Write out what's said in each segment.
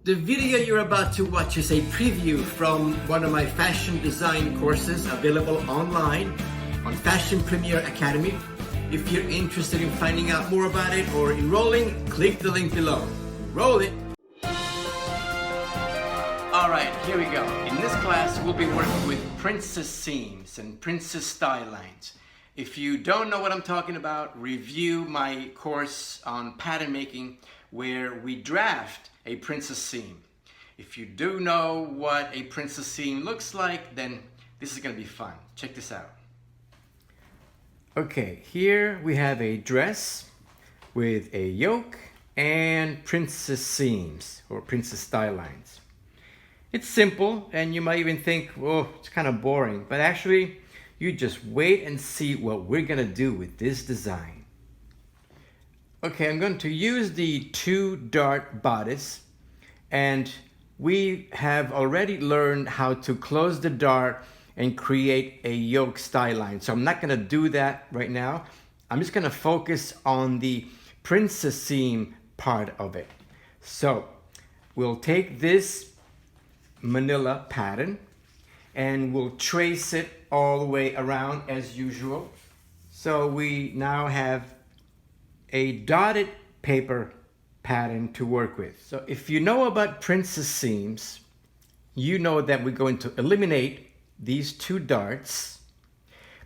The video you're about to watch is a preview from one of my fashion design courses available online on Fashion Premier Academy. If you're interested in finding out more about it or enrolling, click the link below. Roll it! Alright, here we go. In this class, we'll be working with princess seams and princess style lines. If you don't know what I'm talking about, review my course on pattern making where we draft a princess seam. If you do know what a princess seam looks like, then this is going to be fun. Check this out. Okay, here we have a dress with a yoke and princess seams or princess style lines. It's simple, and you might even think, oh, it's kind of boring, but actually you just wait and see what we're going to do with this design. Okay, I'm going to use the 2-dart bodice, and we have already learned how to close the dart and create a yoke style line. So I'm not going to do that right now. I'm just going to focus on the princess seam part of it. So we'll take this manila pattern and we'll trace it all the way around as usual. So we now have a dotted paper pattern to work with. So if you know about princess seams, you know that we're going to eliminate these 2 darts.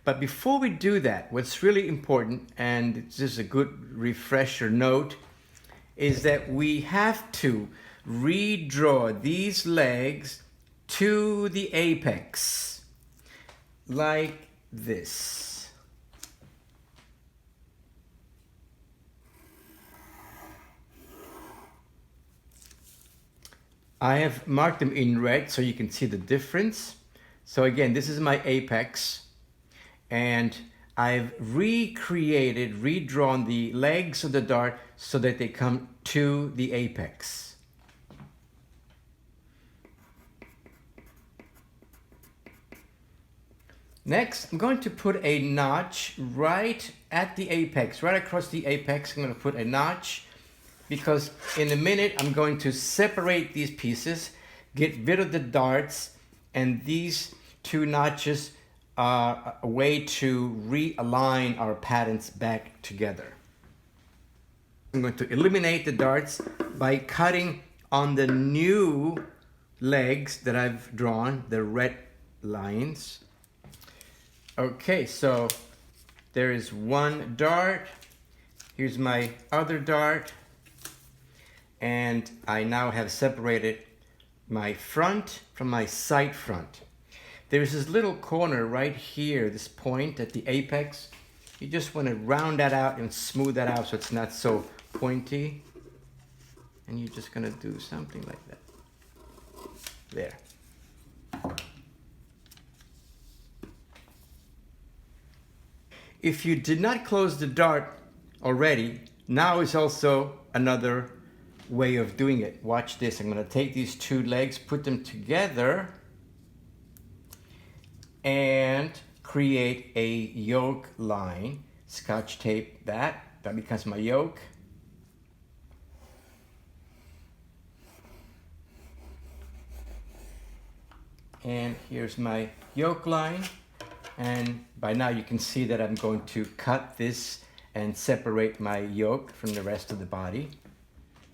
But before we do that, what's really important, and it's just a good refresher note, is that we have to redraw these legs to the apex like this. I have marked them in red so you can see the difference. So again, this is my apex, and I've redrawn the legs of the dart so that they come to the apex. Next, I'm going to put a notch right at the apex, right across the apex. I'm going to put a notch because in a minute I'm going to separate these pieces, get rid of the darts, and these 2 notches are a way to realign our patterns back together. I'm going to eliminate the darts by cutting on the new legs that I've drawn, the red lines. Okay, so there is 1 dart. Here's my other dart. And I now have separated my front from my side front. There's this little corner right here, this point at the apex. You just want to round that out and smooth that out so it's not so pointy. And you're just going to do something like that. There. If you did not close the dart already, now is also another way of doing it. Watch this. I'm going to take these 2 legs, put them together, and create a yoke line. Scotch tape that. That becomes my yoke. And here's my yoke line. And by now you can see that I'm going to cut this and separate my yoke from the rest of the body.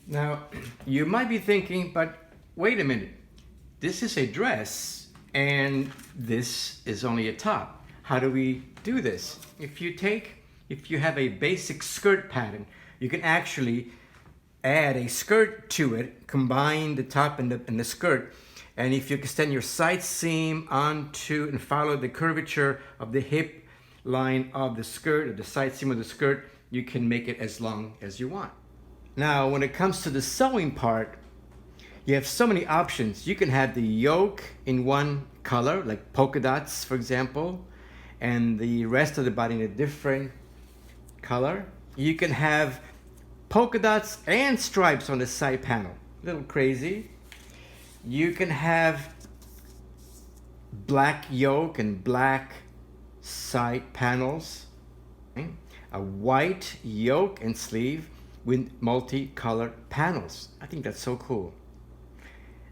Now, you might be thinking, but wait a minute. This is a dress and this is only a top. How do we do this? If you have a basic skirt pattern, you can actually add a skirt to it, combine the top and the skirt. And if you extend your side seam onto and follow the curvature of the hip line of the skirt, or the side seam of the skirt, you can make it as long as you want. Now, when it comes to the sewing part, you have so many options. You can have the yoke in one color, like polka dots, for example, and the rest of the body in a different color. You can have polka dots and stripes on the side panel. A little crazy. You can have black yoke and black side panels, a white yoke and sleeve with multicolored panels. I think that's so cool.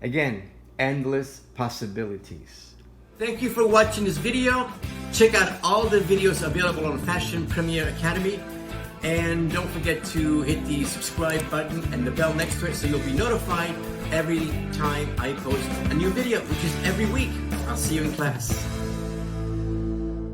Again, endless possibilities. Thank you for watching this video. Check out all the videos available on Fashion Premier Academy. And don't forget to hit the subscribe button and the bell next to it so you'll be notified every time I post a new video, which is every week. I'll see you in class.